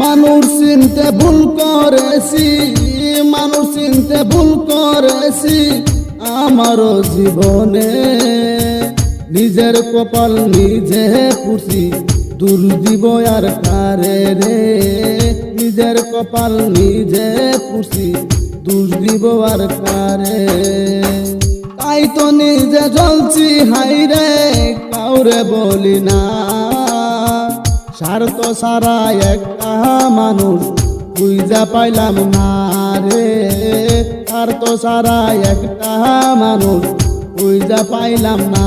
মানুষ চিনতে ভুল করেছি, মানুষ চিনতে ভুল করেছি আমারও জীবনে। নিজের কপাল নিজে পুষি, দূর দিব আর কারে রে। নিজের কপাল নিজে পুষি, দূর দিব আর কারে। তাই তো নিজে জ্বলছি হাইরে, কাউরে বলি না। স্বার্থ সারা একটা মানুষ খুঁজা পাইলাম না রে। স্বার্থ সারা একটা মানুষ খুঁজা পাইলাম না।